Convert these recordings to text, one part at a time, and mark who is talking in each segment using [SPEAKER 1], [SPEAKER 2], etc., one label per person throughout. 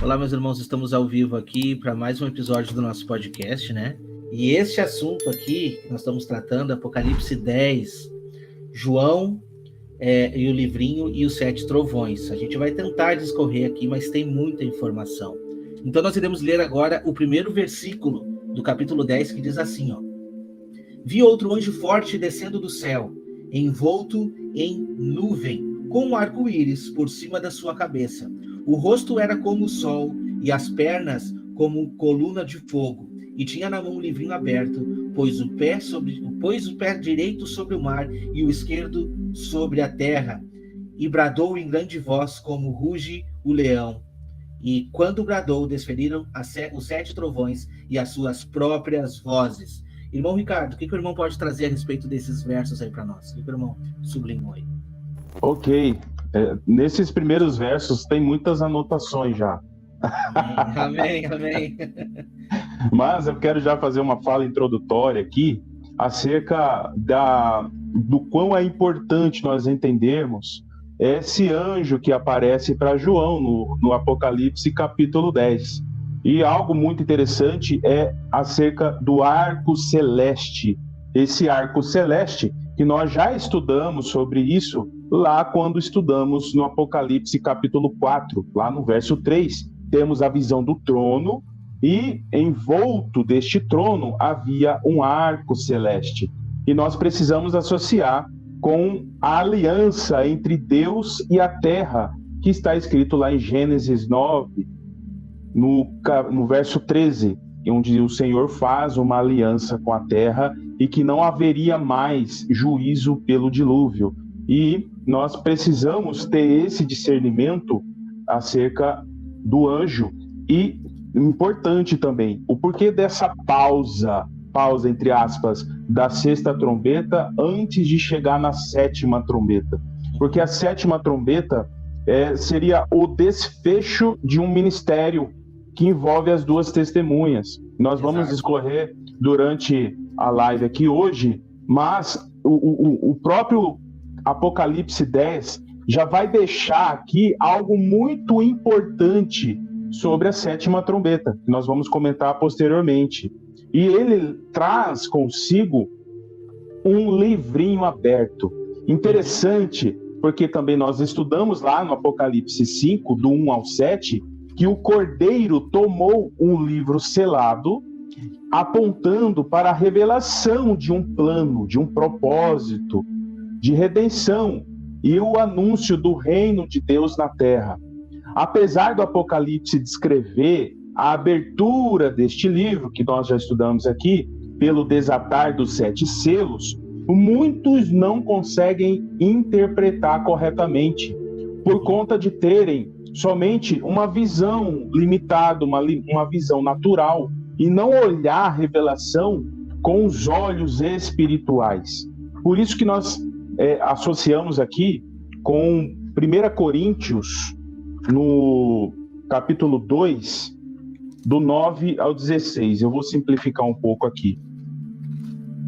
[SPEAKER 1] Olá, meus irmãos, estamos ao vivo aqui para mais um episódio do nosso podcast, né? E este assunto aqui que nós estamos tratando, Apocalipse 10, João e o livrinho e os 7 trovões. A gente vai tentar discorrer aqui, mas tem muita informação. Então nós iremos ler agora o primeiro versículo do capítulo 10, que diz assim, ó. Vi outro anjo forte descendo do céu, envolto em nuvem, com um arco-íris por cima da sua cabeça. O rosto era como o sol e as pernas como coluna de fogo. E tinha na mão um livrinho aberto, pôs o pé direito sobre o mar e o esquerdo sobre a terra. E bradou em grande voz, como ruge o leão. E quando bradou, desferiram os 7 trovões e as suas próprias vozes. Irmão Ricardo, o que o irmão pode trazer a respeito desses versos aí para nós? O que o irmão sublinhou aí?
[SPEAKER 2] Ok. Nesses primeiros versos tem muitas anotações já.
[SPEAKER 1] Amém.
[SPEAKER 2] Mas eu quero já fazer uma fala introdutória aqui acerca do quão é importante nós entendermos esse anjo que aparece para João no Apocalipse capítulo 10. E algo muito interessante é acerca do arco celeste. Esse arco celeste, que nós já estudamos sobre isso lá quando estudamos no Apocalipse capítulo 4, lá no verso 3, temos a visão do trono e envolto deste trono havia um arco celeste. E nós precisamos associar com a aliança entre Deus e a terra, que está escrito lá em Gênesis 9, no verso 13, onde o Senhor faz uma aliança com a terra e que não haveria mais juízo pelo dilúvio. E nós precisamos ter esse discernimento acerca do anjo. E importante também, o porquê dessa pausa entre aspas, da 6ª trombeta antes de chegar na 7ª trombeta. Porque a 7ª trombeta seria o desfecho de um ministério que envolve as 2 testemunhas. Nós vamos discorrer durante a live aqui hoje, mas o próprio Apocalipse 10 já vai deixar aqui algo muito importante sobre a 7ª trombeta, que nós vamos comentar posteriormente. E ele traz consigo um livrinho aberto. Interessante, porque também nós estudamos lá no Apocalipse 5, do 1 ao 7, que o Cordeiro tomou um livro selado, apontando para a revelação de um plano, de um propósito, de redenção e o anúncio do reino de Deus na terra. Apesar do Apocalipse descrever a abertura deste livro, que nós já estudamos aqui, pelo desatar dos 7 selos, muitos não conseguem interpretar corretamente, por conta de terem somente uma visão limitada, uma visão natural, e não olhar a revelação com os olhos espirituais. Por isso que nós associamos aqui com 1 Coríntios, no capítulo 2, do 9 ao 16. Eu vou simplificar um pouco aqui.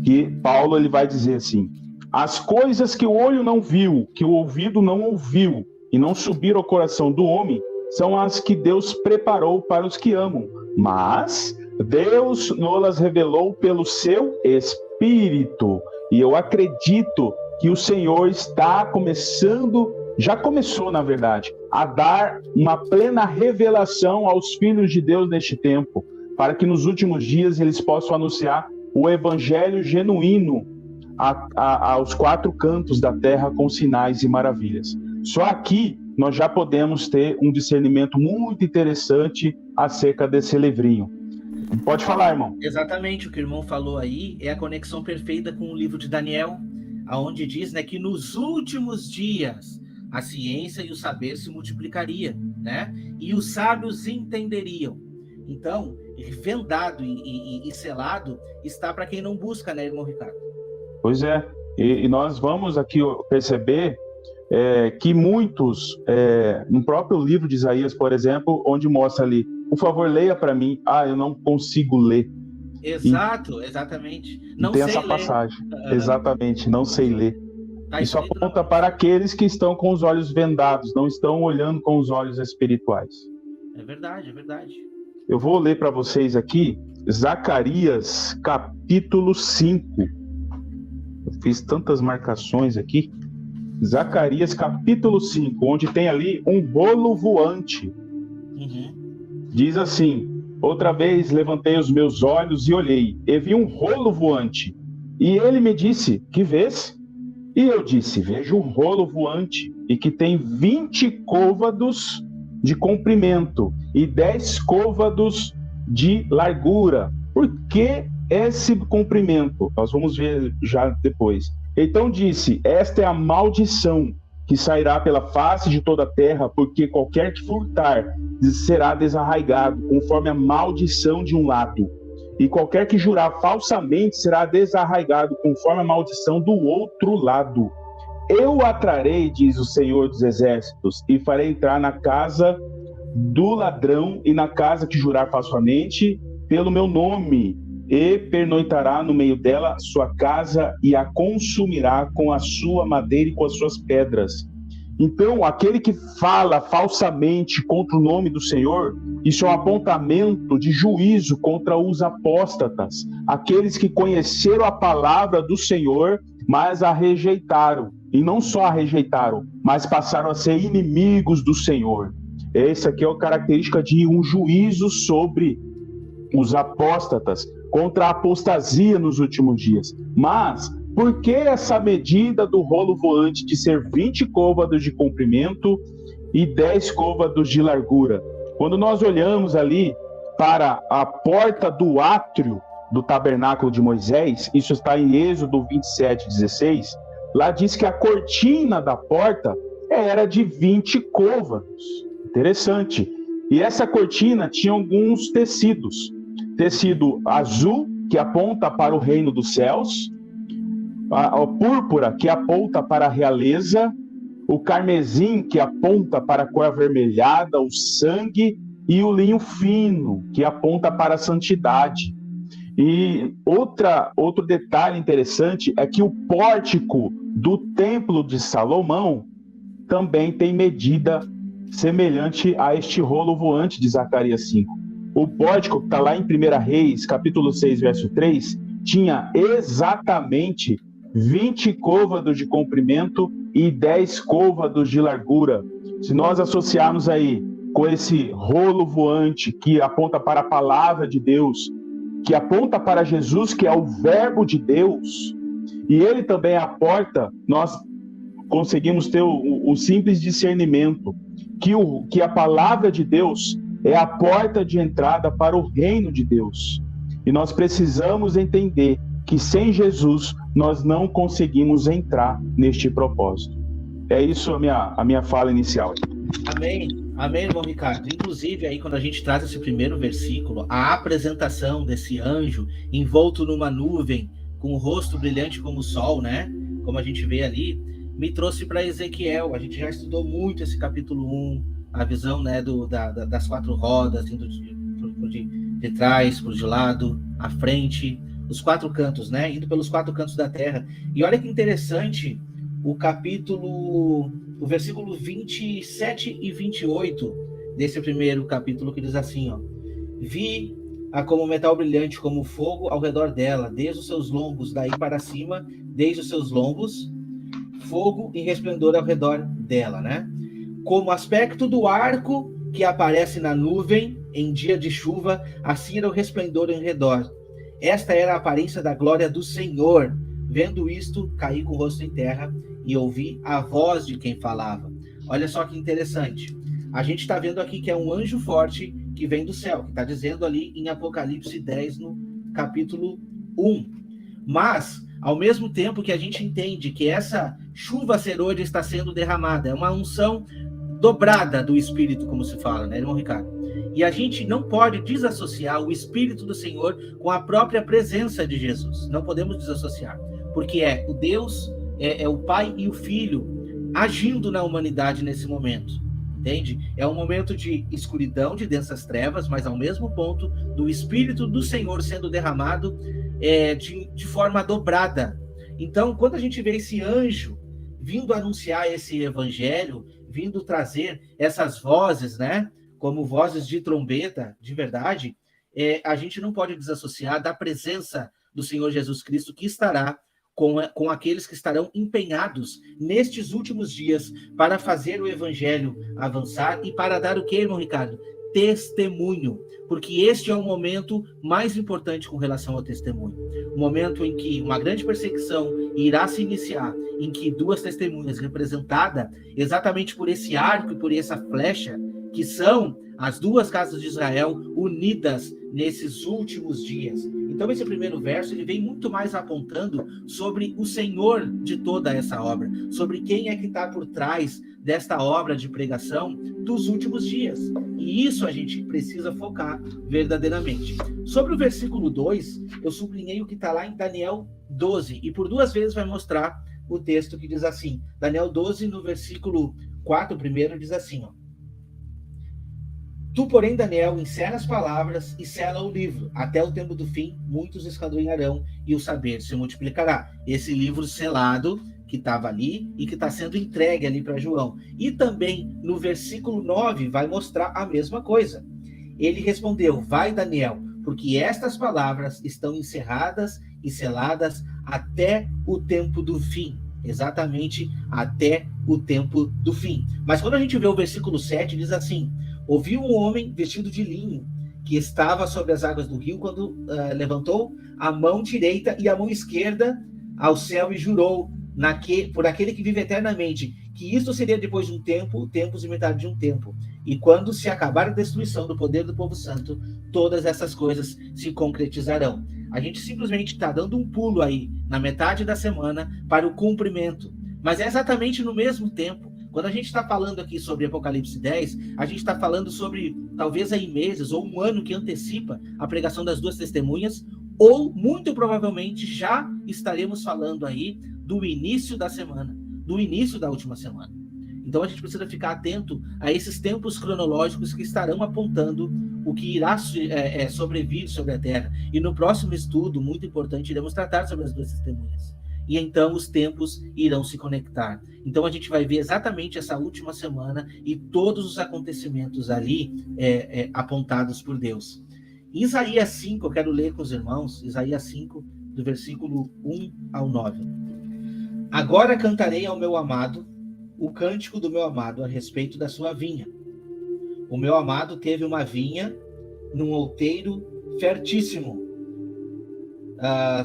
[SPEAKER 2] Que Paulo ele vai dizer assim: as coisas que o olho não viu, que o ouvido não ouviu, e não subiram ao coração do homem, são as que Deus preparou para os que amam. Mas Deus nos revelou pelo seu Espírito. E eu acredito que o Senhor está começando, já começou, na verdade, a dar uma plena revelação aos filhos de Deus neste tempo, para que nos últimos dias eles possam anunciar o evangelho genuíno aos 4 cantos da terra com sinais e maravilhas. Só aqui nós já podemos ter um discernimento muito interessante acerca desse livrinho. Pode falar, irmão.
[SPEAKER 1] Exatamente, o que o irmão falou aí é a conexão perfeita com o livro de Daniel, aonde diz, né, que nos últimos dias a ciência e o saber se multiplicaria, né? E os sábios entenderiam. Então, vendado e selado está para quem não busca, né, irmão Ricardo?
[SPEAKER 2] Pois é. E nós vamos aqui perceber que muitos, no próprio livro de Isaías, por exemplo, onde mostra ali, por favor, leia para mim. Eu não consigo ler.
[SPEAKER 1] Exatamente. Não
[SPEAKER 2] tem
[SPEAKER 1] sei
[SPEAKER 2] essa
[SPEAKER 1] ler.
[SPEAKER 2] Passagem. Exatamente, não sei ler. Isso aponta para aqueles que estão com os olhos vendados, não estão olhando com os olhos espirituais.
[SPEAKER 1] É verdade, é verdade.
[SPEAKER 2] Eu vou ler para vocês aqui Zacarias capítulo 5. Eu fiz tantas marcações aqui. Zacarias capítulo 5, onde tem ali um rolo voante. Diz assim: outra vez levantei os meus olhos e olhei, e vi um rolo voante. E ele me disse: que vês? E eu disse: vejo um rolo voante, e que tem 20 côvados de comprimento e 10 côvados de largura. Por que esse comprimento? Nós vamos ver já depois. Então disse: esta é a maldição que sairá pela face de toda a terra, porque qualquer que furtar será desarraigado, conforme a maldição de um lado. E qualquer que jurar falsamente será desarraigado, conforme a maldição do outro lado. Eu atrarei, diz o Senhor dos Exércitos, e farei entrar na casa do ladrão e na casa que jurar falsamente pelo meu nome, e pernoitará no meio dela sua casa e a consumirá com a sua madeira e com as suas pedras. Então, aquele que fala falsamente contra o nome do Senhor, isso é um apontamento de juízo contra os apóstatas, aqueles que conheceram a palavra do Senhor, mas a rejeitaram. E não só a rejeitaram, mas passaram a ser inimigos do Senhor. Essa aqui é a característica de um juízo sobre os apóstatas, contra a apostasia nos últimos dias. Mas por que essa medida do rolo voante de ser 20 côvados de comprimento e 10 côvados de largura? Quando nós olhamos ali para a porta do átrio do tabernáculo de Moisés, isso está em Êxodo 27:16, lá diz que a cortina da porta era de 20 côvados. Interessante. E essa cortina tinha alguns tecidos. Tecido azul, que aponta para o reino dos céus, a púrpura, que aponta para a realeza, o carmesim, que aponta para a cor avermelhada, o sangue, e o linho fino, que aponta para a santidade. E outro detalhe interessante é que o pórtico do templo de Salomão também tem medida semelhante a este rolo voante de Zacarias 5. O pórtico, que está lá em 1 Reis, capítulo 6, verso 3, tinha exatamente 20 côvados de comprimento e 10 côvados de largura. Se nós associarmos aí com esse rolo voante que aponta para a palavra de Deus, que aponta para Jesus, que é o verbo de Deus, e ele também é a porta, nós conseguimos ter o simples discernimento que a palavra de Deus é a porta de entrada para o reino de Deus. E nós precisamos entender que sem Jesus nós não conseguimos entrar neste propósito. É isso a minha fala inicial.
[SPEAKER 1] Amém. Amém, irmão Ricardo. Inclusive, aí quando a gente traz esse primeiro versículo, a apresentação desse anjo envolto numa nuvem, com o rosto brilhante como o sol, né? Como a gente vê ali, me trouxe para Ezequiel. A gente já estudou muito esse capítulo 1, a visão, né, das 4 rodas, indo de trás, por de lado, à frente, os 4 cantos, né? Indo pelos 4 cantos da terra. E olha que interessante, o versículo 27 e 28 desse primeiro capítulo, que diz assim, ó: vi a como metal brilhante como fogo ao redor dela, desde os seus lombos, daí para cima, desde os seus lombos, fogo e resplendor ao redor dela, né? Como aspecto do arco que aparece na nuvem em dia de chuva, assim era o resplendor em redor. Esta era a aparência da glória do Senhor. Vendo isto, caí com o rosto em terra e ouvi a voz de quem falava. Olha só que interessante. A gente está vendo aqui que é um anjo forte que vem do céu, que está dizendo ali em Apocalipse 10, no capítulo 1. Mas, ao mesmo tempo que a gente entende que essa chuva serôdia está sendo derramada, é uma unção dobrada do Espírito, como se fala, né, irmão Ricardo? E a gente não pode desassociar o Espírito do Senhor com a própria presença de Jesus. Não podemos desassociar, porque é o Deus, é o Pai e o Filho agindo na humanidade nesse momento, entende? É um momento de escuridão, de densas trevas, mas ao mesmo ponto do Espírito do Senhor sendo derramado de forma dobrada. Então, quando a gente vê esse anjo vindo anunciar esse evangelho, vindo trazer essas vozes, né? como vozes de trombeta, de verdade, a gente não pode desassociar da presença do Senhor Jesus Cristo, que estará com aqueles que estarão empenhados nestes últimos dias para fazer o evangelho avançar e para dar o que, irmão Ricardo? Testemunho, porque este é o momento mais importante com relação ao testemunho. O momento em que uma grande perseguição irá se iniciar, em que duas testemunhas, representada exatamente por esse arco e por essa flecha, que são as duas casas de Israel unidas nesses últimos dias. Então, esse primeiro verso, ele vem muito mais apontando sobre o Senhor de toda essa obra, sobre quem é que está por trás desta obra de pregação dos últimos dias. E isso a gente precisa focar verdadeiramente. Sobre o versículo 2, eu sublinhei o que está lá em Daniel 12, e por 2 vezes vai mostrar o texto que diz assim. Daniel 12, no versículo 4, primeiro, diz assim, ó: Tu, porém, Daniel, encerra as palavras e sela o livro. Até o tempo do fim, muitos esquadrinharão e o saber se multiplicará. Esse livro selado que estava ali e que está sendo entregue ali para João. E também no versículo 9 vai mostrar a mesma coisa. Ele respondeu: Vai, Daniel, porque estas palavras estão encerradas e seladas até o tempo do fim. Exatamente até o tempo do fim. Mas quando a gente vê o versículo 7, diz assim: Ouvi um homem vestido de linho, que estava sobre as águas do rio, quando levantou a mão direita e a mão esquerda ao céu e jurou por aquele que vive eternamente, que isto seria depois de um tempo, tempos e metade de um tempo. E quando se acabar a destruição do poder do povo santo, todas essas coisas se concretizarão. A gente simplesmente está dando um pulo aí, na metade da semana, para o cumprimento. Mas é exatamente no mesmo tempo. Quando a gente está falando aqui sobre Apocalipse 10, a gente está falando sobre talvez aí meses ou um ano que antecipa a pregação das duas testemunhas, ou muito provavelmente já estaremos falando aí do início da semana, do início da última semana. Então a gente precisa ficar atento a esses tempos cronológicos que estarão apontando o que irá sobrevir sobre a Terra. E no próximo estudo, muito importante, iremos tratar sobre as duas testemunhas. E então os tempos irão se conectar. Então a gente vai ver exatamente essa última semana e todos os acontecimentos ali apontados por Deus. Em Isaías 5, eu quero ler com os irmãos, Isaías 5, do versículo 1 ao 9. Agora cantarei ao meu amado o cântico do meu amado a respeito da sua vinha. O meu amado teve uma vinha num outeiro fertíssimo.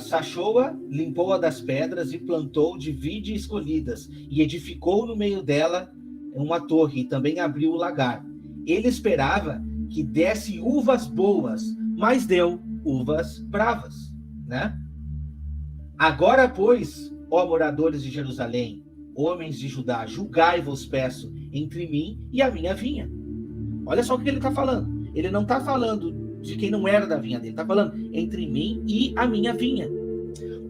[SPEAKER 1] Sachou-a, limpou-a das pedras e plantou de vide escolhidas, e edificou no meio dela uma torre, e também abriu o lagar. Ele esperava que desse uvas boas, mas deu uvas bravas, né? Agora, pois, ó moradores de Jerusalém, homens de Judá, julgai-vos, peço, entre mim e a minha vinha. Olha só o que ele está falando. Ele não está falando de quem não era da vinha dele, está falando entre mim e a minha vinha.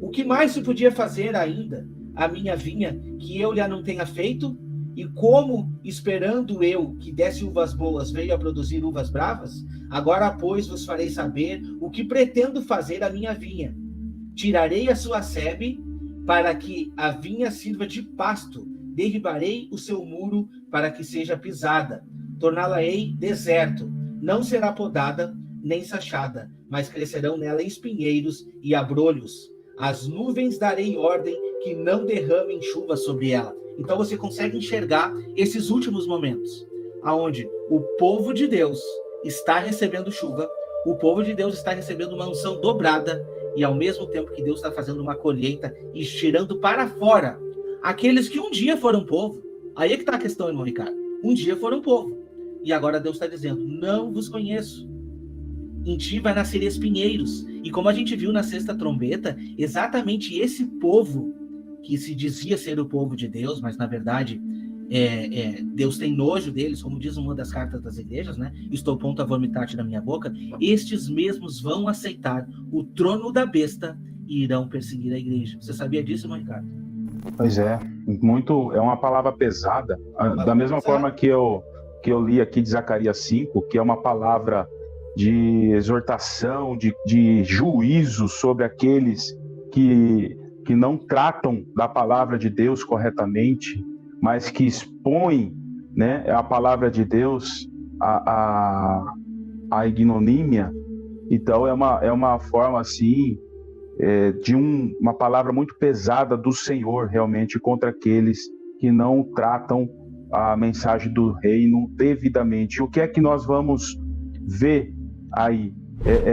[SPEAKER 1] O que mais se podia fazer ainda a minha vinha que eu lhe não tenha feito? E como, esperando eu que desse uvas boas, veio a produzir uvas bravas? Agora, pois, vos farei saber o que pretendo fazer à minha vinha. Tirarei a sua sebe, para que a vinha sirva de pasto. Derribarei o seu muro, para que seja pisada. Torná-la-ei deserto. Não será podada, nem sachada, mas crescerão nela espinheiros e abrolhos. As nuvens darei ordem que não derramem chuva sobre ela. Então você consegue enxergar esses últimos momentos, aonde o povo de Deus está recebendo chuva, o povo de Deus está recebendo uma unção dobrada, e ao mesmo tempo que Deus está fazendo uma colheita e tirando para fora aqueles que um dia foram povo. Aí é que está a questão, irmão Ricardo. Um dia foram povo, e agora Deus está dizendo: não vos conheço. Em ti vai nascer espinheiros. E como a gente viu na sexta trombeta, exatamente esse povo que se dizia ser o povo de Deus, mas na verdade Deus tem nojo deles, como diz uma das cartas das igrejas, né? Estou pronto a vomitar-te da minha boca. Estes mesmos vão aceitar o trono da besta e irão perseguir a igreja. Você sabia disso, irmão Ricardo?
[SPEAKER 2] Pois é, é uma palavra pesada, da mesma forma que eu li aqui de Zacarias 5, que é uma palavra de exortação, de juízo sobre aqueles que não tratam da palavra de Deus corretamente, mas que expõem, né, a palavra de Deus a ignomínia. Então é uma forma assim de uma palavra muito pesada do Senhor realmente contra aqueles que não tratam a mensagem do reino devidamente. O que é que nós vamos ver aí?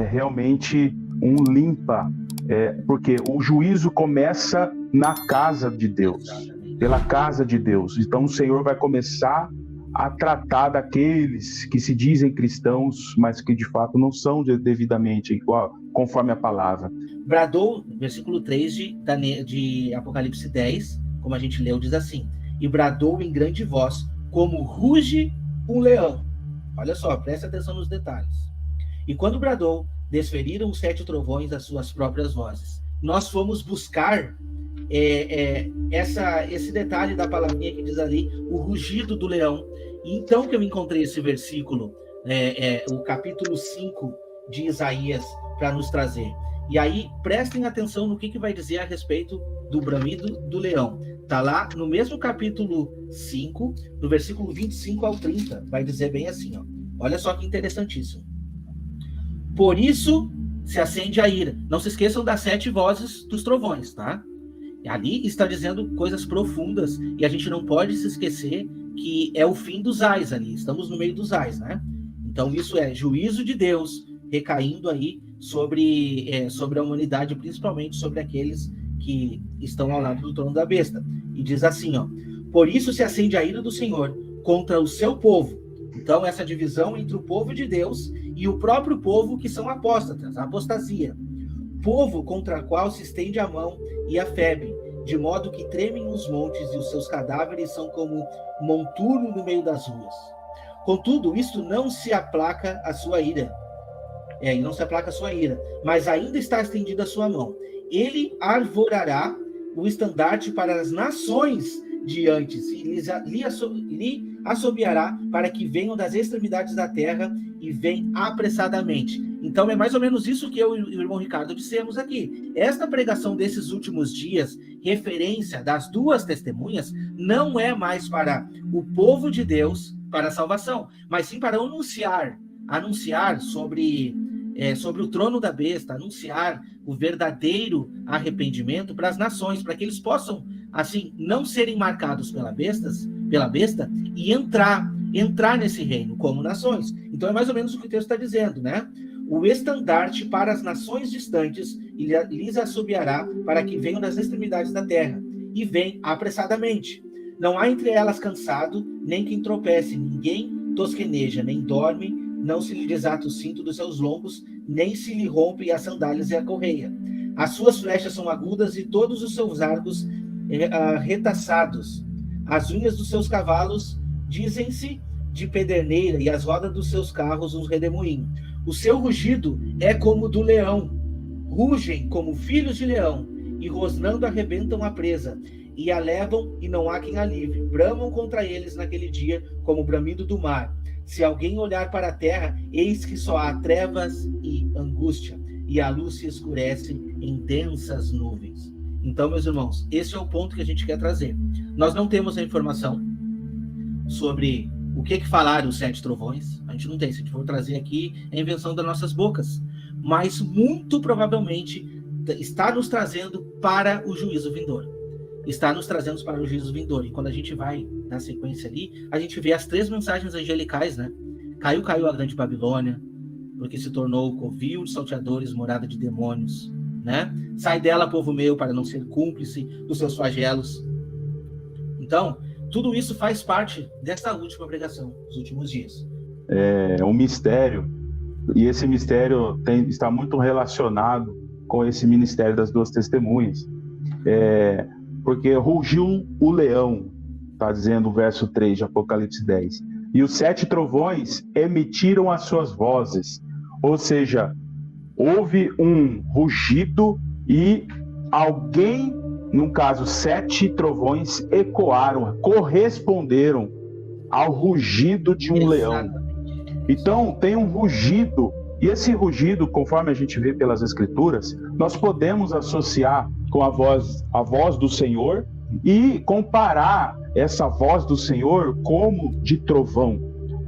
[SPEAKER 2] Realmente um limpa, porque o juízo começa na casa de Deus, pela casa de Deus. Então o Senhor vai começar a tratar daqueles que se dizem cristãos, mas que de fato não são devidamente, conforme a palavra.
[SPEAKER 1] Bradou, versículo 3 de Apocalipse 10, como a gente leu, diz assim: e bradou em grande voz, como ruge um leão. Olha só, presta atenção nos detalhes. E quando bradou, desferiram os 7 trovões as suas próprias vozes. Nós fomos buscar esse detalhe da palavrinha que diz ali, o rugido do leão. E então que eu encontrei esse versículo, o capítulo 5 de Isaías, para nos trazer. E aí, prestem atenção no que vai dizer a respeito do bramido do leão. Está lá no mesmo capítulo 5, do versículo 25 ao 30, vai dizer bem assim, ó. Olha só que interessantíssimo. Por isso se acende a ira. Não se esqueçam das 7 vozes dos trovões, tá? Ali está dizendo coisas profundas, e a gente não pode se esquecer que é o fim dos ais ali. Estamos no meio dos ais, né? Então isso é juízo de Deus recaindo aí sobre a humanidade, principalmente sobre aqueles que estão ao lado do trono da besta. E diz assim, ó: por isso se acende a ira do Senhor contra o seu povo. Então essa divisão entre o povo de Deus e o próprio povo, que são apóstatas, a apostasia. Povo contra o qual se estende a mão e a febre, de modo que tremem os montes e os seus cadáveres são como monturo no meio das ruas. Contudo, isto não se aplaca a sua ira. Não se aplaca a sua ira, mas ainda está estendida a sua mão. Ele arvorará o estandarte para as nações diante, lhe assobiará para que venham das extremidades da terra e vem apressadamente. Então é mais ou menos isso que eu e o irmão Ricardo dissemos aqui. Esta pregação desses últimos dias, referência das 2 testemunhas, não é mais para o povo de Deus, para a salvação, mas sim para anunciar sobre o trono da besta, anunciar o verdadeiro arrependimento para as nações, para que eles possam, assim, não serem marcados pela besta e entrar nesse reino como nações. Então é mais ou menos o que o texto está dizendo, né? O estandarte para as nações distantes, e lhes assobiará para que venham das extremidades da terra, e vem apressadamente. Não há entre elas cansado, nem quem tropece, ninguém tosqueneja, nem dorme, não se lhe desata o cinto dos seus lombos, nem se lhe rompe as sandálias e a correia. As suas flechas são agudas e todos os seus arcos retaçados. As unhas dos seus cavalos dizem-se de pederneira, e as rodas dos seus carros um redemoinho. O seu rugido é como do leão. Rugem como filhos de leão, e rosnando arrebentam a presa, e a levam, e não há quem a livre. Bramam contra eles naquele dia, como o bramido do mar. Se alguém olhar para a terra, eis que só há trevas e angústia, e a luz se escurece em densas nuvens. Então, meus irmãos, esse é o ponto que a gente quer trazer. Nós não temos a informação sobre o que falaram os 7 trovões. A gente não tem. Se a gente for trazer aqui, é a invenção das nossas bocas. Mas, muito provavelmente, está nos trazendo para o juízo vindouro. Está nos trazendo para o juízo vindouro. E quando a gente vai na sequência ali, a gente vê as 3 mensagens angelicais, né? Caiu a grande Babilônia, porque se tornou covil de salteadores, morada de demônios, né? Sai dela, povo meu, para não ser cúmplice dos seus flagelos. Então, tudo isso faz parte dessa última pregação, dos últimos dias.
[SPEAKER 2] É um mistério, e esse mistério está muito relacionado com esse ministério das 2 testemunhas. Porque rugiu o leão, está dizendo o verso 3 de Apocalipse 10, e os 7 trovões emitiram as suas vozes, ou seja, houve um rugido e alguém, no caso 7 trovões, ecoaram, corresponderam ao rugido de um leão. Então tem um rugido, e esse rugido, conforme a gente vê pelas escrituras, nós podemos associar com a voz do Senhor e comparar essa voz do Senhor como de trovão.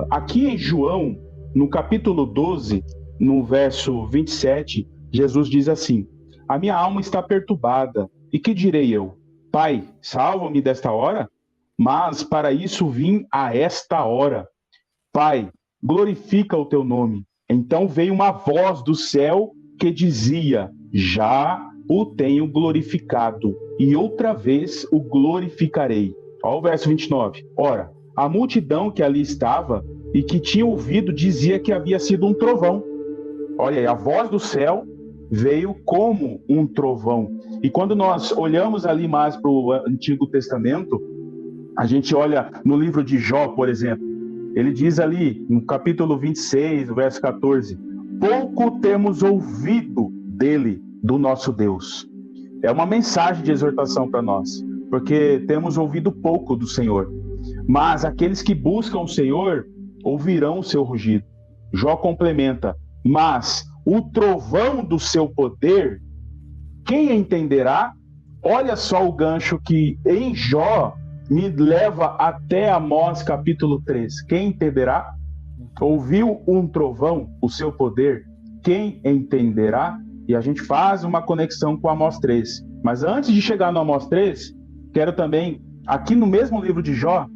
[SPEAKER 2] Aqui em João, no capítulo 12, no verso 27, Jesus diz assim: a minha alma está perturbada, e que direi eu? Pai, salva-me desta hora? Mas para isso vim a esta hora. Pai, glorifica o teu nome. Então veio uma voz do céu que dizia: já o tenho glorificado, e outra vez o glorificarei. Olha o verso 29. Ora, a multidão que ali estava e que tinha ouvido dizia que havia sido um trovão. Olha aí, a voz do céu veio como um trovão. E quando nós olhamos ali mais para o Antigo Testamento, a gente olha no livro de Jó, por exemplo, ele diz ali, no capítulo 26, verso 14, pouco temos ouvido dele, do nosso Deus. É uma mensagem de exortação para nós, porque temos ouvido pouco do Senhor. Mas aqueles que buscam o Senhor ouvirão o seu rugido. Jó complementa: mas o trovão do seu poder, quem entenderá? Olha só o gancho que em Jó me leva até Amós capítulo 3. Quem entenderá? Ouviu um trovão, o seu poder, quem entenderá? E a gente faz uma conexão com Amós 3. Mas antes de chegar no Amós 3, quero também, aqui no mesmo livro de Jó,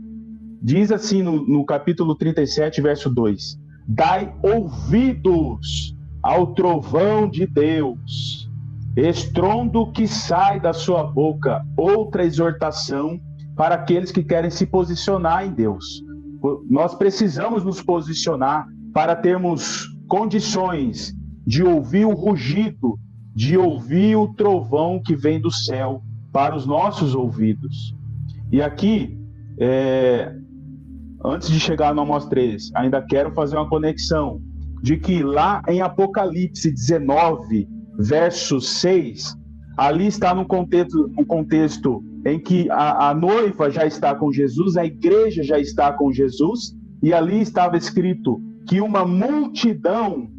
[SPEAKER 2] diz assim no capítulo 37, verso 2: dai ouvidos ao trovão de Deus, estrondo que sai da sua boca, outra exortação para aqueles que querem se posicionar em Deus. Nós precisamos nos posicionar para termos condições de ouvir o rugido, de ouvir o trovão que vem do céu para os nossos ouvidos. E aqui, antes de chegar no Amós 3, ainda quero fazer uma conexão de que lá em Apocalipse 19, verso 6, ali está num contexto em que a noiva já está com Jesus, a igreja já está com Jesus, e ali estava escrito que uma multidão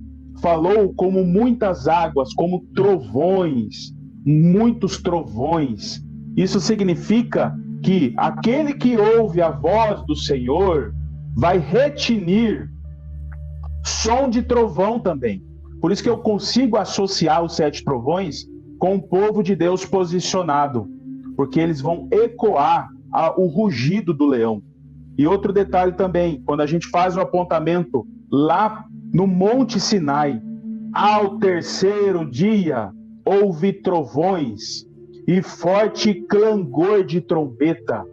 [SPEAKER 2] falou como muitas águas, como trovões, muitos trovões. Isso significa que aquele que ouve a voz do Senhor vai retinir som de trovão também. Por isso que eu consigo associar os 7 trovões com o povo de Deus posicionado, porque eles vão ecoar o rugido do leão. E outro detalhe também, quando a gente faz o apontamento lá no Monte Sinai, ao terceiro dia houve trovões e forte clangor de trombeta.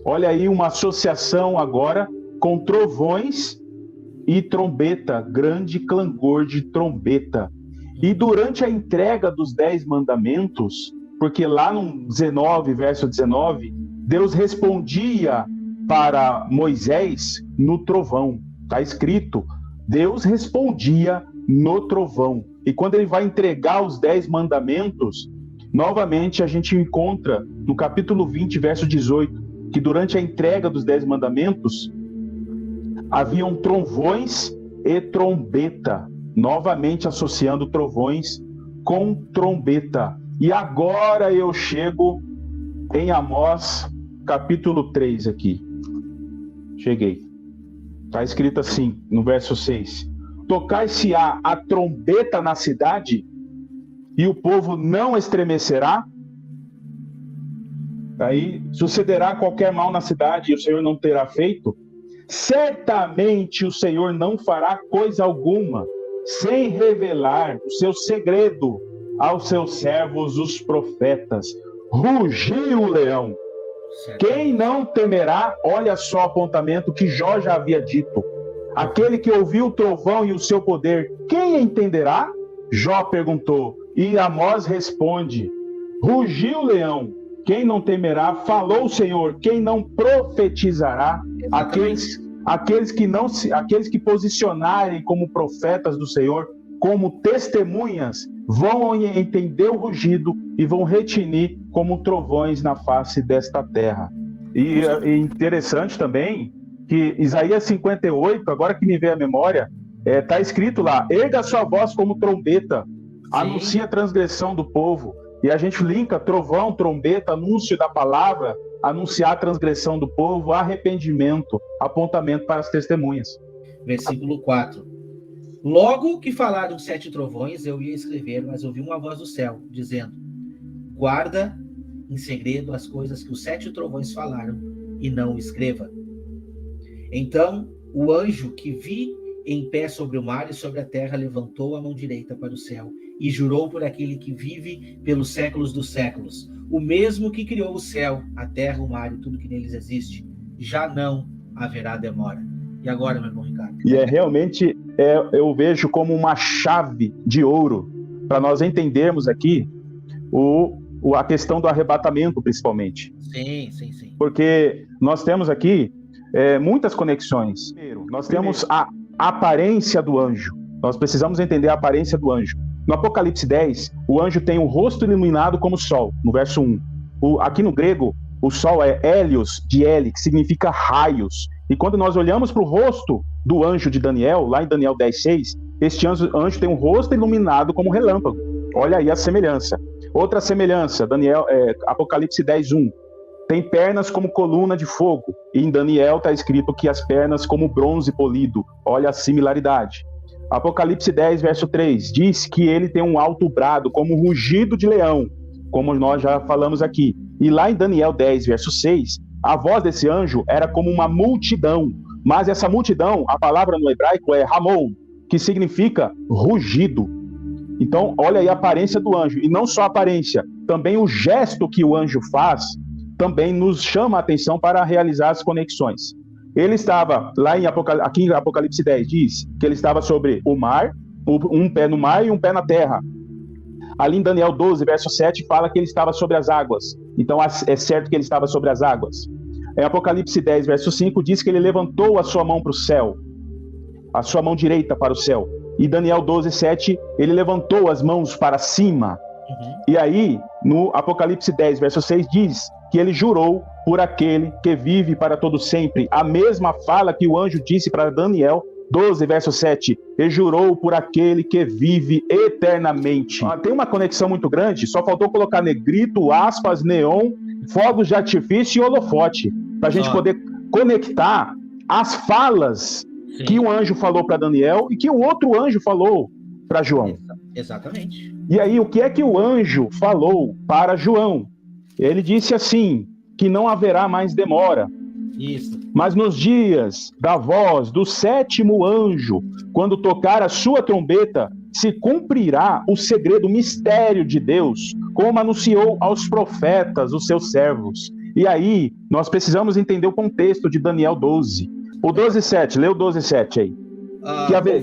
[SPEAKER 2] Olha aí uma associação agora com trovões e trombeta, grande clangor de trombeta. E durante a entrega dos 10 mandamentos, porque lá no 19, verso 19, Deus respondia para Moisés no trovão. Está escrito, Deus respondia no trovão. E quando ele vai entregar os 10 mandamentos, novamente a gente encontra no capítulo 20, verso 18, que durante a entrega dos 10 mandamentos, haviam trovões e trombeta, novamente associando trovões com trombeta. E agora eu chego em Amós, capítulo 3 aqui. Cheguei. Está escrito assim, no verso 6. Tocai-se-á a trombeta na cidade, e o povo não estremecerá? Aí sucederá qualquer mal na cidade, e o Senhor não terá feito? Certamente o Senhor não fará coisa alguma, sem revelar o seu segredo aos seus servos, os profetas. Rugiu o leão. Quem não temerá? Olha só o apontamento que Jó já havia dito. Aquele que ouviu o trovão e o seu poder, quem entenderá? Jó perguntou, e Amós responde: rugiu o leão, quem não temerá? Falou o Senhor, quem não profetizará? Aqueles que posicionarem como profetas do Senhor, como testemunhas, vão entender o rugido e vão retinir como trovões na face desta terra. E é interessante também que Isaías 58, agora que me veio a memória, está escrito lá, erga a sua voz como trombeta, anuncia a transgressão do povo. E a gente linka trovão, trombeta, anúncio da palavra, anunciar a transgressão do povo, arrependimento, apontamento para as testemunhas.
[SPEAKER 1] versículo 4. Logo que falaram 7 trovões, eu ia escrever, mas ouvi uma voz do céu, dizendo: guarda em segredo as coisas que os 7 trovões falaram, e não o escreva. Então, o anjo que vi em pé sobre o mar e sobre a terra levantou a mão direita para o céu e jurou por aquele que vive pelos séculos dos séculos, o mesmo que criou o céu, a terra, o mar e tudo que neles existe, já não haverá demora. E agora, meu irmão Ricardo?
[SPEAKER 2] E realmente, eu vejo como uma chave de ouro para nós entendermos aqui a questão do arrebatamento, principalmente.
[SPEAKER 1] Sim.
[SPEAKER 2] Porque nós temos aqui muitas conexões. Nós temos a aparência do anjo. Nós precisamos entender a aparência do anjo. No Apocalipse 10, o anjo tem o rosto iluminado como o sol, no verso 1. Aqui no grego, o sol é hélios, de heli, que significa raios. E quando nós olhamos para o rosto do anjo de Daniel, lá em Daniel 10:6, este anjo tem um rosto iluminado como relâmpago. Olha aí a semelhança. Outra semelhança, Apocalipse 10:1. Tem pernas como coluna de fogo. E em Daniel está escrito que as pernas como bronze polido. Olha a similaridade. Apocalipse 10, verso 3, diz que ele tem um alto brado, como um rugido de leão, como nós já falamos aqui. E lá em Daniel 10, verso 6, a voz desse anjo era como uma multidão. Mas essa multidão, a palavra no hebraico é Ramon, que significa rugido. Então, olha aí a aparência do anjo. E não só a aparência, também o gesto que o anjo faz também nos chama a atenção para realizar as conexões. Ele estava, aqui em Apocalipse 10 diz que ele estava sobre o mar, um pé no mar e um pé na terra. Ali em Daniel 12, verso 7, fala que ele estava sobre as águas. Então é certo que ele estava sobre as águas. Em Apocalipse 10, verso 5, diz que ele levantou a sua mão para o céu, a sua mão direita para o céu. E Daniel 12, 7, ele levantou as mãos para cima. E aí, no Apocalipse 10, verso 6, diz que ele jurou por aquele que vive para todo sempre. A mesma fala que o anjo disse para Daniel 12, verso 7. Ele jurou por aquele que vive eternamente. Tem uma conexão muito grande, só faltou colocar negrito, aspas, neon, fogos de artifício e holofote, para a gente poder conectar as falas que um anjo falou para Daniel e que o outro anjo falou para João.
[SPEAKER 1] Exatamente.
[SPEAKER 2] E aí, o que é que o anjo falou para João? Ele disse assim, que não haverá mais demora.
[SPEAKER 1] Isso.
[SPEAKER 2] Mas nos dias da voz do 7º anjo, quando tocar a sua trombeta, se cumprirá o segredo, o mistério de Deus, como anunciou aos profetas, os seus servos. E aí, nós precisamos entender o contexto de Daniel 12. O 12:7, lê o 12:7 aí.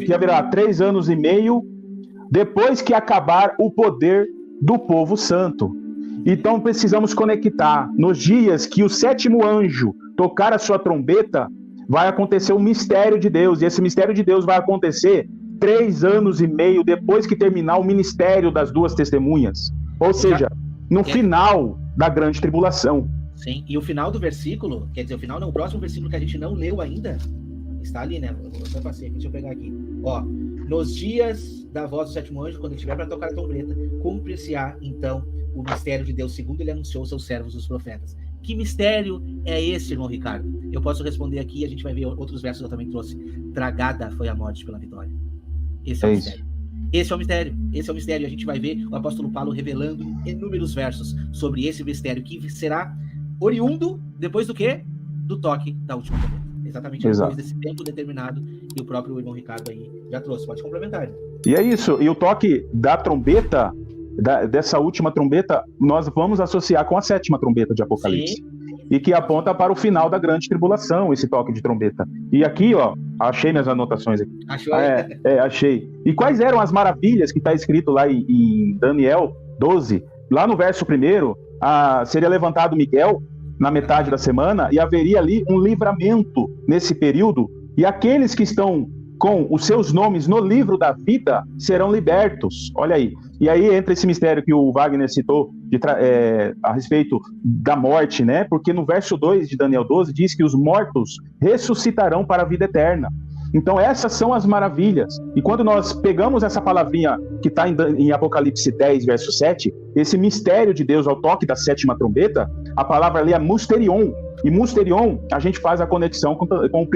[SPEAKER 2] Que haverá 3 anos e meio depois que acabar o poder do povo santo. Então precisamos conectar. Nos dias que o 7º anjo tocar a sua trombeta, vai acontecer o mistério de Deus. E esse mistério de Deus vai acontecer 3 anos e meio depois que terminar o ministério das 2 testemunhas. Ou seja, no final da grande tribulação.
[SPEAKER 1] Sim, e o final do versículo, quer dizer, o final não, o próximo versículo que a gente não leu ainda, está ali, né? Eu só passei aqui, deixa eu pegar aqui. Ó, nos dias da voz do 7º anjo, quando ele estiver para tocar a trombeta, cumprir-se-á, então, o mistério de Deus, segundo ele anunciou aos seus servos, os profetas. Que mistério é esse, irmão Ricardo? Eu posso responder aqui, a gente vai ver outros versos que eu também trouxe. Tragada foi a morte pela vitória. Esse é o mistério. Esse é o mistério. Esse é o mistério. A gente vai ver o apóstolo Paulo revelando inúmeros versos sobre esse mistério, que será oriundo depois do quê? Do toque da última trombeta. Exatamente depois desse tempo determinado que o próprio irmão Ricardo aí já trouxe. Pode complementar.
[SPEAKER 2] E é isso. E o toque da trombeta, dessa última trombeta, nós vamos associar com a 7ª trombeta de Apocalipse. Sim. E que aponta para o final da grande tribulação, esse toque de trombeta. E aqui, ó, achei minhas anotações aqui.
[SPEAKER 1] Achou?
[SPEAKER 2] Achei. E quais eram as maravilhas que está escrito lá em Daniel 12? Lá no verso 1, seria levantado Miguel na metade da semana e haveria ali um livramento nesse período, e aqueles que estão com os seus nomes no livro da vida serão libertos. Olha aí. E aí entra esse mistério que o Wagner citou a respeito da morte, né? Porque no verso 2 de Daniel 12 diz que os mortos ressuscitarão para a vida eterna. Então essas são as maravilhas. E quando nós pegamos essa palavrinha que está em Apocalipse 10, verso 7, esse mistério de Deus ao toque da 7ª trombeta, a palavra ali é musterion. E musterion, a gente faz a conexão com 1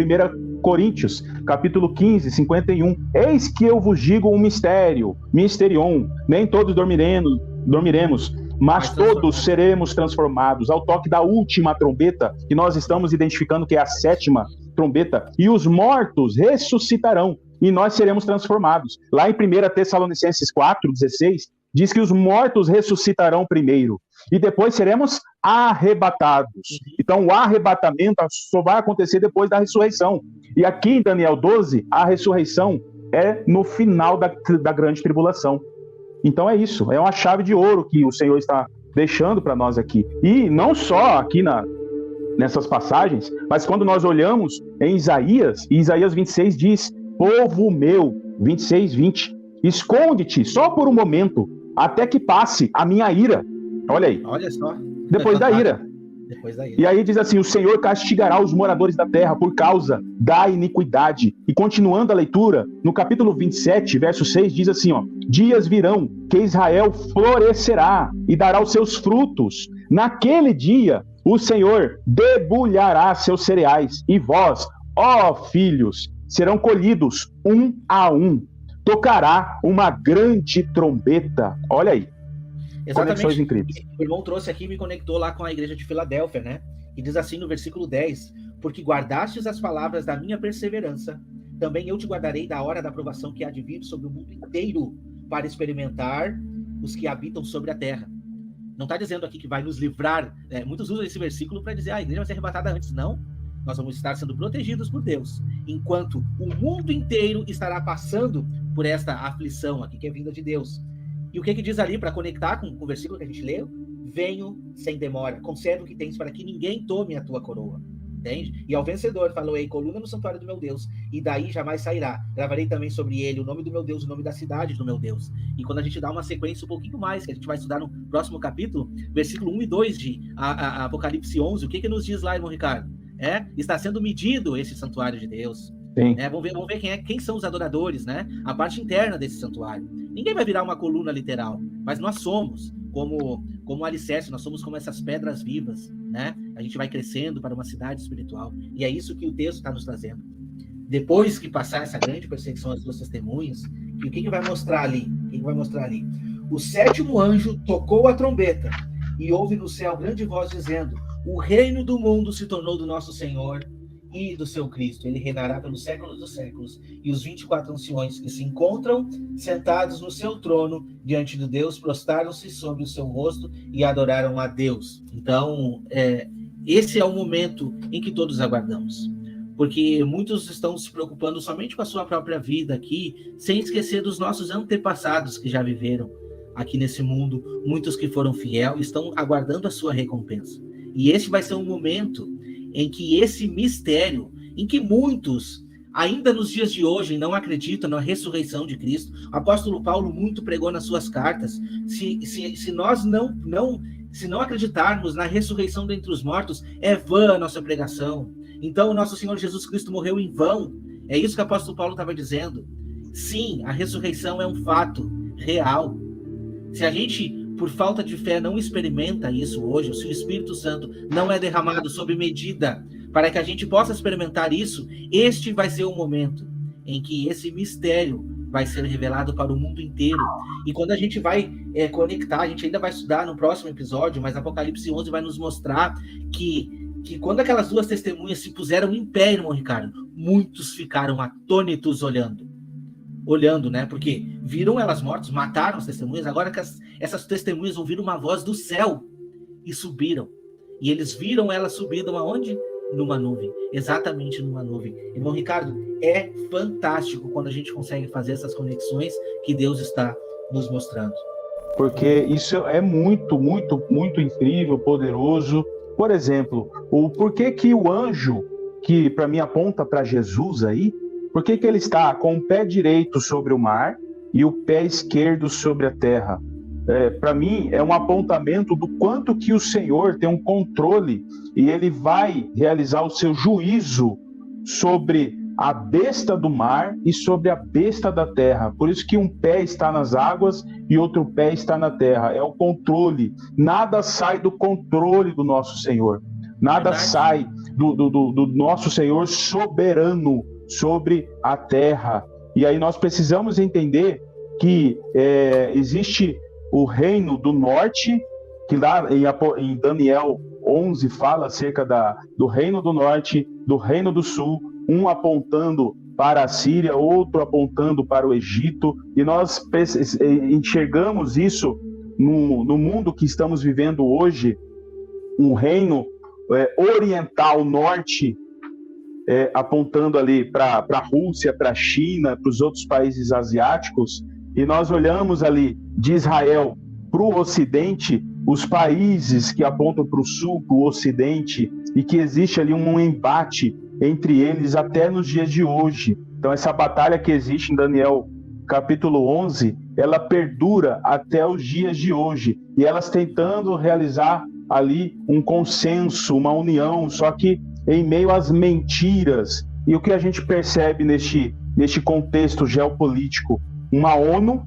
[SPEAKER 2] Coríntios, capítulo 15, 51. Eis que eu vos digo um mistério, misterion, nem todos dormiremos, mas todos seremos transformados ao toque da última trombeta, que nós estamos identificando que é a 7ª trombeta, e os mortos ressuscitarão, e nós seremos transformados. Lá em 1 Tessalonicenses 4:16, diz que os mortos ressuscitarão primeiro, e depois seremos arrebatados. Então, o arrebatamento só vai acontecer depois da ressurreição. E aqui em Daniel 12, a ressurreição é no final da grande tribulação. Então é isso, é uma chave de ouro que o Senhor está deixando para nós aqui. E não só aqui nessas passagens, mas quando nós olhamos em Isaías 26 diz: povo meu, 26:20, esconde-te só por um momento, até que passe a minha ira. Olha aí.
[SPEAKER 1] Olha só.
[SPEAKER 2] Depois da ira. E aí diz assim: o Senhor castigará os moradores da terra por causa da iniquidade. E continuando a leitura, no capítulo 27, verso 6, diz assim, ó: dias virão que Israel florescerá e dará os seus frutos. Naquele dia, o Senhor debulhará seus cereais, e vós, ó filhos, serão colhidos um a um. Tocará uma grande trombeta. Olha aí.
[SPEAKER 1] Exatamente. Incríveis. O irmão trouxe aqui e me conectou lá com a igreja de Filadélfia, né? E diz assim no versículo 10: porque guardastes as palavras da minha perseverança, também eu te guardarei da hora da provação que há de vir sobre o mundo inteiro, para experimentar os que habitam sobre a terra. Não está dizendo aqui que vai nos livrar, muitos usam esse versículo para dizer, a igreja vai ser arrebatada antes. Não, nós vamos estar sendo protegidos por Deus, enquanto o mundo inteiro estará passando por esta aflição aqui, que é vinda de Deus. E o que diz ali, para conectar com o versículo que a gente leu? Venho sem demora, conserva o que tens, para que ninguém tome a tua coroa. Entende? E ao vencedor falou-ei, coluna no santuário do meu Deus, e daí jamais sairá. Gravarei também sobre ele o nome do meu Deus, o nome da cidade do meu Deus. E quando a gente dá uma sequência um pouquinho mais, que a gente vai estudar no próximo capítulo, versículo 1 e 2 de Apocalipse 11, o que nos diz lá, irmão Ricardo? Está sendo medido esse santuário de Deus. Vamos ver quem são os adoradores, né? A parte interna desse santuário. Ninguém vai virar uma coluna literal, mas nós somos como alicerce, nós somos como essas pedras vivas, né? A gente vai crescendo para uma cidade espiritual, e é isso que o texto está nos trazendo. Depois que passar essa grande perseguição às duas testemunhas, o que vai mostrar ali? O 7º anjo tocou a trombeta, e houve no céu grande voz dizendo: o reino do mundo se tornou do nosso Senhor e do seu Cristo. Ele reinará pelos séculos dos séculos. E os 24 anciões que se encontram sentados no seu trono diante de Deus prostraram-se sobre o seu rosto e adoraram a Deus. Então, esse é o momento em que todos aguardamos. Porque muitos estão se preocupando somente com a sua própria vida aqui, sem esquecer dos nossos antepassados que já viveram aqui nesse mundo. Muitos que foram fiéis estão aguardando a sua recompensa. E esse vai ser um momento em que esse mistério, em que muitos, ainda nos dias de hoje, não acreditam na ressurreição de Cristo. O apóstolo Paulo muito pregou nas suas cartas. Se nós não acreditarmos na ressurreição dentre os mortos, é vã a nossa pregação. Então, o nosso Senhor Jesus Cristo morreu em vão. É isso que o apóstolo Paulo estava dizendo. Sim, a ressurreição é um fato real. Se a gente, por falta de fé, não experimenta isso hoje, ou se o Espírito Santo não é derramado sob medida para que a gente possa experimentar isso, este vai ser o momento em que esse mistério vai ser revelado para o mundo inteiro. E quando a gente vai conectar, a gente ainda vai estudar no próximo episódio, mas Apocalipse 11 vai nos mostrar que quando aquelas duas testemunhas se puseram em pé, irmão Ricardo, muitos ficaram atônitos olhando, né? Porque viram elas mortas, mataram as testemunhas, agora que essas testemunhas ouviram uma voz do céu e subiram. E eles viram elas subindo aonde? Numa nuvem, exatamente numa nuvem. Irmão Ricardo, é fantástico quando a gente consegue fazer essas conexões que Deus está nos mostrando.
[SPEAKER 2] Porque isso é muito, muito, muito incrível, poderoso. Por exemplo, o porquê que o anjo, que para mim aponta para Jesus aí, por que ele está com o pé direito sobre o mar e o pé esquerdo sobre a terra? Para mim, é um apontamento do quanto que o Senhor tem um controle e ele vai realizar o seu juízo sobre a besta do mar e sobre a besta da terra. Por isso que um pé está nas águas e outro pé está na terra. É o controle. Nada sai do controle do nosso Senhor. Nada sai do nosso Senhor soberano. sobre a terra. E aí nós precisamos entender que existe o reino do norte, que lá em Daniel 11 fala acerca do reino do norte, do reino do sul, um apontando para a Síria, outro apontando para o Egito, e nós enxergamos isso no mundo que estamos vivendo hoje, um reino oriental norte, apontando ali para a Rússia, para a China, para os outros países asiáticos, e nós olhamos ali de Israel para o ocidente, os países que apontam para o sul, para o ocidente, e que existe ali um embate entre eles até nos dias de hoje. Então essa batalha que existe em Daniel capítulo 11, ela perdura até os dias de hoje, e elas tentando realizar ali um consenso, uma união, só que em meio às mentiras. E o que a gente percebe neste contexto geopolítico? Uma ONU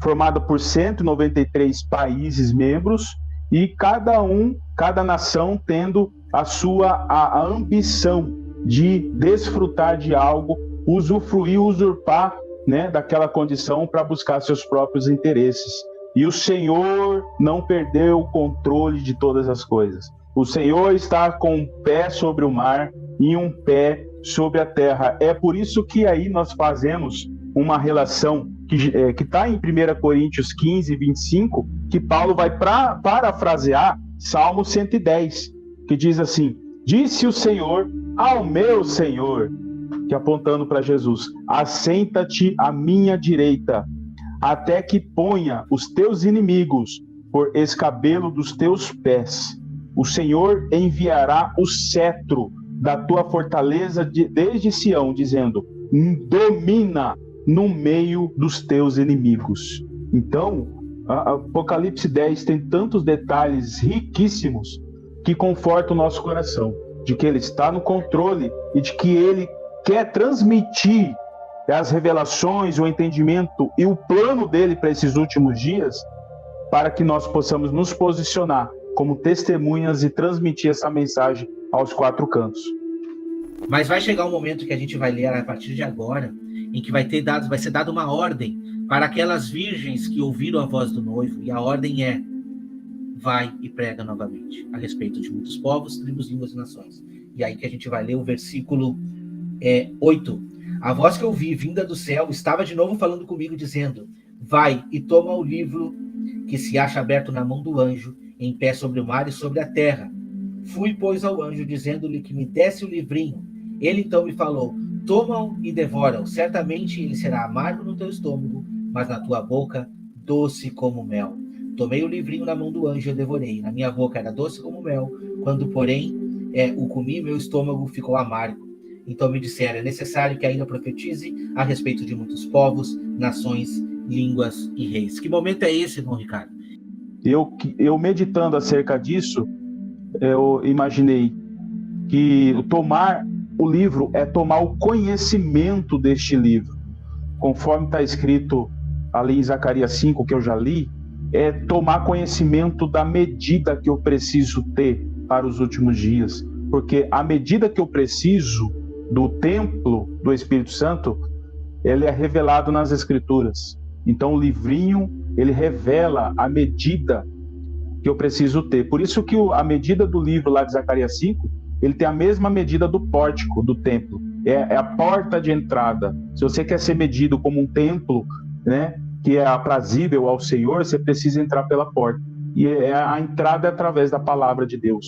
[SPEAKER 2] formada por 193 países membros, e cada nação tendo a ambição de desfrutar de algo, usufruir, usurpar, né, daquela condição para buscar seus próprios interesses. E o Senhor não perdeu o controle de todas as coisas. O Senhor está com um pé sobre o mar e um pé sobre a terra. É por isso que aí nós fazemos uma relação que está em 1 Coríntios 15, 25, que Paulo vai parafrasear Salmo 110, que diz assim: disse o Senhor ao meu Senhor, que apontando para Jesus, assenta-te à minha direita, até que ponha os teus inimigos por escabelo dos teus pés. O Senhor enviará o cetro da tua fortaleza desde Sião, dizendo: domina no meio dos teus inimigos. Então, Apocalipse 10 tem tantos detalhes riquíssimos que confortam o nosso coração, de que ele está no controle e de que ele quer transmitir as revelações, o entendimento e o plano dele para esses últimos dias, para que nós possamos nos posicionar como testemunhas e transmitir essa mensagem aos quatro cantos.
[SPEAKER 1] Mas vai chegar um momento que a gente vai ler a partir de agora, em que vai ser dada uma ordem para aquelas virgens que ouviram a voz do noivo, e a ordem é: vai e prega novamente, a respeito de muitos povos, tribos, línguas e nações. E aí que a gente vai ler o versículo 8. A voz que eu ouvi, vinda do céu, estava de novo falando comigo, dizendo: vai e toma o livro que se acha aberto na mão do anjo, em pé sobre o mar e sobre a terra. Fui, pois, ao anjo, dizendo-lhe que me desse o livrinho. Ele então me falou: toma-o e devora-o. Certamente ele será amargo no teu estômago, mas na tua boca doce como mel. Tomei o livrinho na mão do anjo e o devorei. Na minha boca era doce como mel. Quando, porém, o comi, meu estômago ficou amargo. Então me disseram: é necessário que ainda profetize a respeito de muitos povos, nações, línguas e reis. Que momento é esse, irmão Ricardo?
[SPEAKER 2] Eu meditando acerca disso, eu imaginei que tomar o livro é tomar o conhecimento deste livro. Conforme está escrito ali em Zacarias 5, que eu já li, é tomar conhecimento da medida que eu preciso ter para os últimos dias. Porque a medida que eu preciso do templo do Espírito Santo, ele é revelado nas Escrituras. Então o livrinho, ele revela a medida que eu preciso ter. Por isso que a medida do livro lá de Zacarias 5, ele tem a mesma medida do pórtico do templo. É a porta de entrada. Se você quer ser medido como um templo, né, que é aprazível ao Senhor, você precisa entrar pela porta. E a entrada é através da palavra de Deus.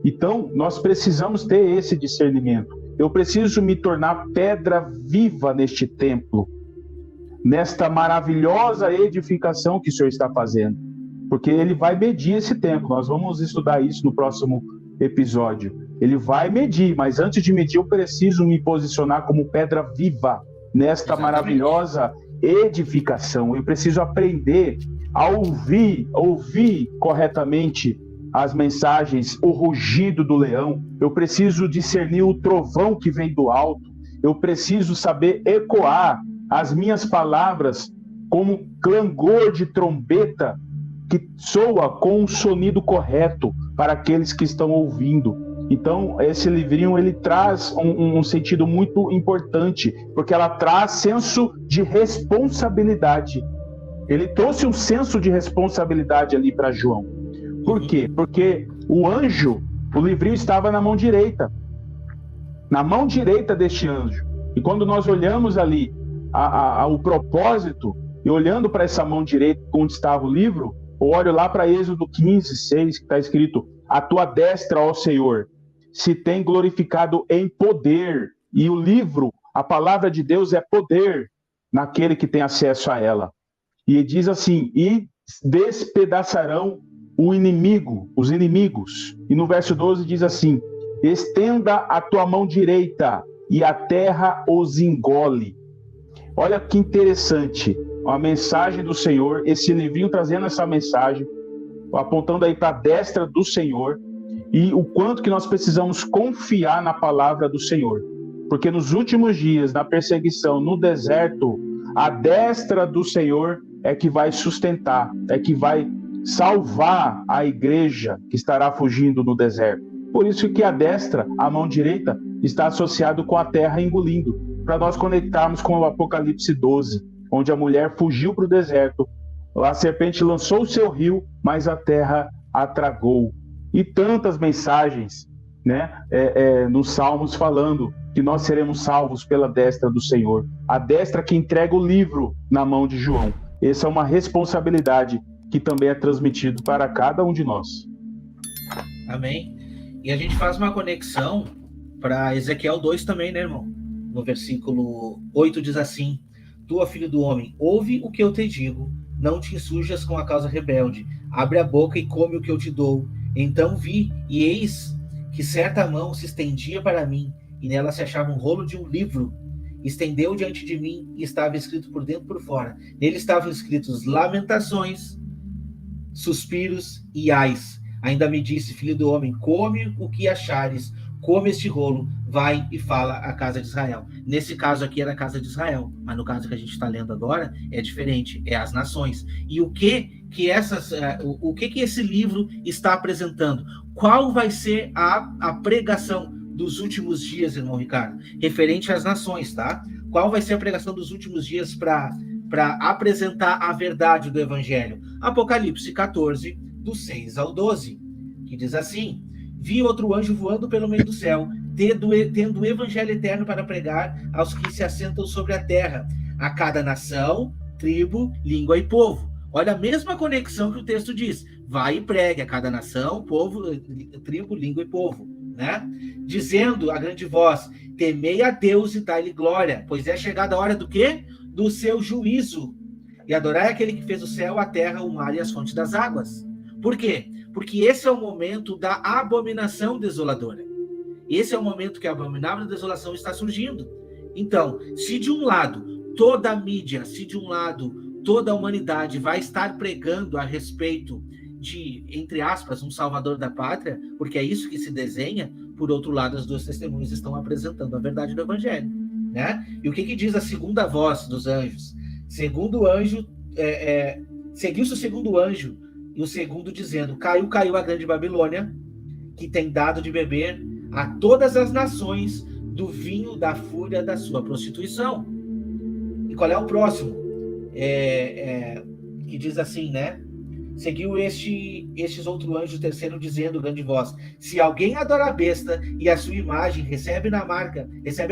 [SPEAKER 2] Então, nós precisamos ter esse discernimento. Eu preciso me tornar pedra viva neste templo, nesta maravilhosa edificação que o Senhor está fazendo. Porque ele vai medir esse templo. Nós vamos estudar isso no próximo episódio. Ele vai medir, mas antes de medir, eu preciso me posicionar como pedra viva nesta maravilhosa edificação. Eu preciso aprender a ouvir corretamente as mensagens, o rugido do leão. Eu preciso discernir o trovão que vem do alto. Eu preciso saber ecoar as minhas palavras como clangor de trombeta que soa com um sonido correto para aqueles que estão ouvindo. Então, esse livrinho, ele traz um sentido muito importante, porque ela traz senso de responsabilidade. Ele trouxe um senso de responsabilidade ali para João. Por quê? Porque o anjo, o livrinho estava na mão direita deste anjo. E quando nós olhamos ali o propósito, e olhando para essa mão direita onde estava o livro, eu olho lá para Êxodo 15, 6, que está escrito: a tua destra, ó Senhor, se tem glorificado em poder. E o livro, a palavra de Deus, é poder naquele que tem acesso a ela. E diz assim: e despedaçarão o inimigo, os inimigos. E no verso 12 diz assim: estenda a tua mão direita e a terra os engole. Olha que interessante, a mensagem do Senhor, esse livrinho trazendo essa mensagem, apontando aí para a destra do Senhor, e o quanto que nós precisamos confiar na palavra do Senhor. Porque nos últimos dias, na perseguição, no deserto, a destra do Senhor é que vai sustentar, é que vai salvar a igreja que estará fugindo no deserto. Por isso que a destra, a mão direita, está associado com a terra engolindo, para nós conectarmos com o Apocalipse 12, onde a mulher fugiu para o deserto, a serpente lançou o seu rio, mas a terra a tragou. E tantas mensagens, né, nos Salmos falando que nós seremos salvos pela destra do Senhor. A destra que entrega o livro na mão de João. Essa é uma responsabilidade que também é transmitido para cada um de nós.
[SPEAKER 1] Amém. E a gente faz uma conexão para Ezequiel 2 também, né, irmão? No versículo 8 diz assim: tu, filho do homem, ouve o que eu te digo, não te insurjas com a causa rebelde, abre a boca e come o que eu te dou. Então vi, e eis que certa mão se estendia para mim, e nela se achava um rolo de um livro. Estendeu diante de mim, e estava escrito por dentro e por fora. Nele estavam escritos lamentações, suspiros e ais. Ainda me disse: filho do homem, come o que achares, come este rolo, vai e fala à casa de Israel. Nesse caso aqui era a casa de Israel, mas no caso que a gente está lendo agora é diferente, é as nações. E o que esse livro está apresentando? Qual vai ser a pregação dos últimos dias, irmão Ricardo? Referente às nações, tá? Qual vai ser a pregação dos últimos dias para apresentar a verdade do evangelho? Apocalipse 14, do 6 ao 12, que diz assim: vi outro anjo voando pelo meio do céu, tendo o evangelho eterno para pregar aos que se assentam sobre a terra, a cada nação, tribo, língua e povo. Olha a mesma conexão que o texto diz: vai e pregue a cada nação, povo, tribo, língua e povo, né? Dizendo a grande voz: temei a Deus e dai-lhe glória, pois é chegada a hora do quê? Do seu juízo. E adorai aquele que fez o céu, a terra, o mar e as fontes das águas. Por quê? Porque esse é o momento da abominação desoladora. Esse é o momento que a abominável desolação está surgindo. Então, se de um lado toda a mídia, se de um lado toda a humanidade vai estar pregando a respeito de, entre aspas, um salvador da pátria, porque é isso que se desenha, por outro lado, as duas testemunhas estão apresentando a verdade do evangelho, né? E o que diz a segunda voz dos anjos? Segundo anjo, seguiu-se o segundo anjo, e o segundo dizendo: caiu a grande Babilônia, que tem dado de beber a todas as nações do vinho da fúria da sua prostituição. E qual é o próximo? Que diz assim, né? Seguiu estes outro anjo terceiro dizendo, grande voz: se alguém adora a besta e a sua imagem recebe a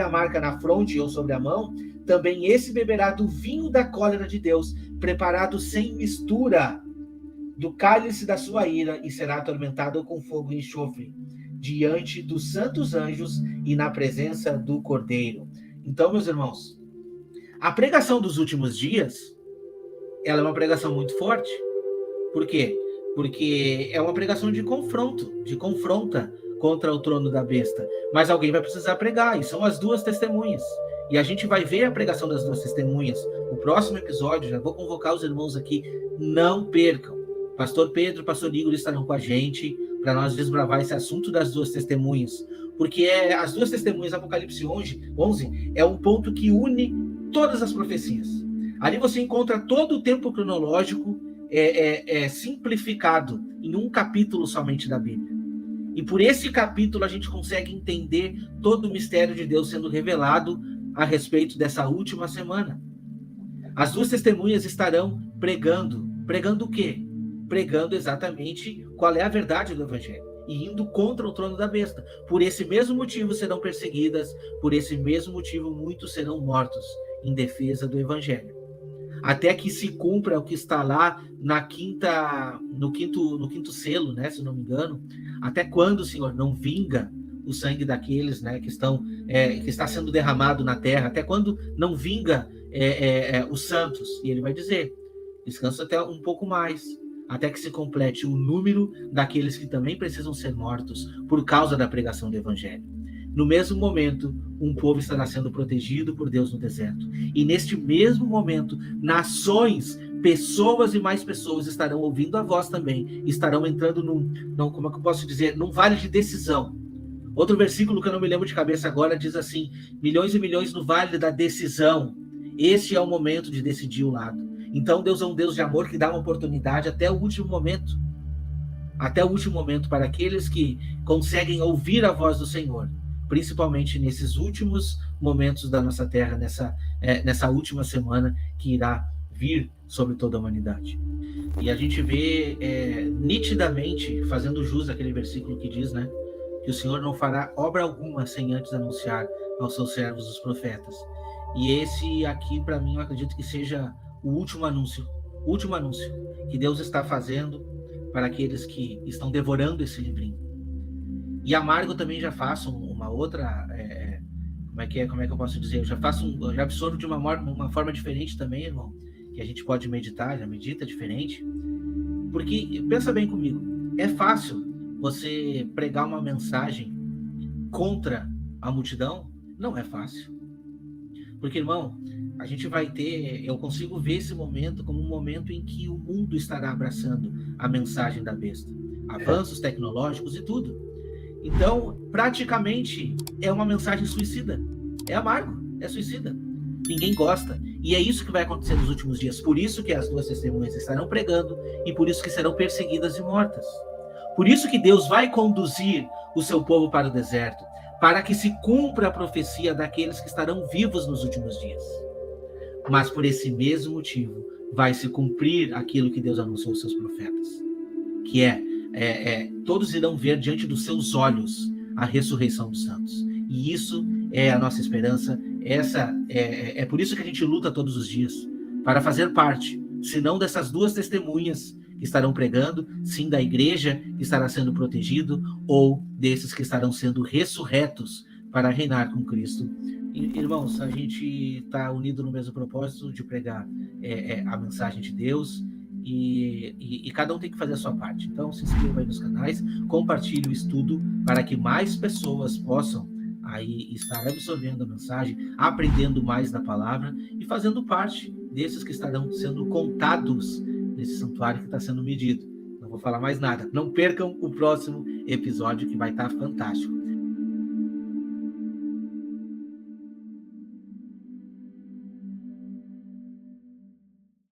[SPEAKER 1] marca na fronte ou sobre a mão, também esse beberá do vinho da cólera de Deus, preparado sem mistura, do cálice da sua ira, e será atormentado com fogo e enxofre, diante dos santos anjos e na presença do Cordeiro. Então, meus irmãos, a pregação dos últimos dias, ela é uma pregação muito forte. Por quê? Porque é uma pregação de confronta contra o trono da besta. Mas alguém vai precisar pregar, e são as duas testemunhas. E a gente vai ver a pregação das duas testemunhas. O próximo episódio, já vou convocar os irmãos aqui, não percam. Pastor Pedro, Pastor Igor estarão com a gente para nós desbravar esse assunto das duas testemunhas. Porque as duas testemunhas, Apocalipse 11, é um ponto que une todas as profecias. Ali você encontra todo o tempo cronológico simplificado em um capítulo somente da Bíblia. E por esse capítulo a gente consegue entender todo o mistério de Deus sendo revelado a respeito dessa última semana. As duas testemunhas estarão pregando. Pregando o quê? Pregando exatamente qual é a verdade do Evangelho. E indo contra o trono da besta. Por esse mesmo motivo serão perseguidas, por esse mesmo motivo muitos serão mortos em defesa do Evangelho. Até que se cumpra o que está lá no quinto selo, né, se não me engano. Até quando, Senhor, não vinga o sangue daqueles, né, que está sendo derramado na terra? Até quando não vinga os santos? E ele vai dizer, descansa até um pouco mais, até que se complete o número daqueles que também precisam ser mortos por causa da pregação do Evangelho. No mesmo momento, um povo estará sendo protegido por Deus no deserto. E neste mesmo momento, nações, pessoas e mais pessoas estarão ouvindo a voz também, estarão entrando como é que eu posso dizer, num vale de decisão. Outro versículo que eu não me lembro de cabeça agora diz assim, milhões e milhões no vale da decisão. Este é o momento de decidir o lado. Então Deus é um Deus de amor que dá uma oportunidade até o último momento. Até o último momento para aqueles que conseguem ouvir a voz do Senhor. Principalmente nesses últimos momentos da nossa terra, nessa última semana que irá vir sobre toda a humanidade. E a gente vê nitidamente, fazendo jus àquele versículo que diz, né, que o Senhor não fará obra alguma sem antes anunciar aos seus servos os profetas. E esse aqui, para mim, eu acredito que seja o último anúncio que Deus está fazendo para aqueles que estão devorando esse livrinho. E amargo também já faço uma outra, como é que eu posso dizer? Eu já absorvo de uma forma diferente também, irmão, que a gente pode meditar, já medita diferente. Porque, pensa bem comigo, é fácil você pregar uma mensagem contra a multidão? Não é fácil. Porque, irmão, eu consigo ver esse momento como um momento em que o mundo estará abraçando a mensagem da besta. Avanços tecnológicos e tudo. Então, praticamente, é uma mensagem suicida. É amargo, é suicida. Ninguém gosta. E é isso que vai acontecer nos últimos dias. Por isso que as duas testemunhas estarão pregando e por isso que serão perseguidas e mortas. Por isso que Deus vai conduzir o seu povo para o deserto, para que se cumpra a profecia daqueles que estarão vivos nos últimos dias. Mas por esse mesmo motivo, vai se cumprir aquilo que Deus anunciou aos seus profetas, que todos irão ver diante dos seus olhos a ressurreição dos santos. E isso é a nossa esperança. É por isso que a gente luta todos os dias, para fazer parte, se não dessas duas testemunhas que estarão pregando, sim da igreja que estará sendo protegido, ou desses que estarão sendo ressurretos para reinar com Cristo. Irmãos, a gente está unido no mesmo propósito de pregar a mensagem de Deus, e cada um tem que fazer a sua parte. Então, se inscreva aí nos canais, compartilhe o estudo para que mais pessoas possam aí estar absorvendo a mensagem, aprendendo mais da palavra e fazendo parte desses que estarão sendo contados nesse santuário que está sendo medido. Não vou falar mais nada. Não percam o próximo episódio, que vai estar fantástico.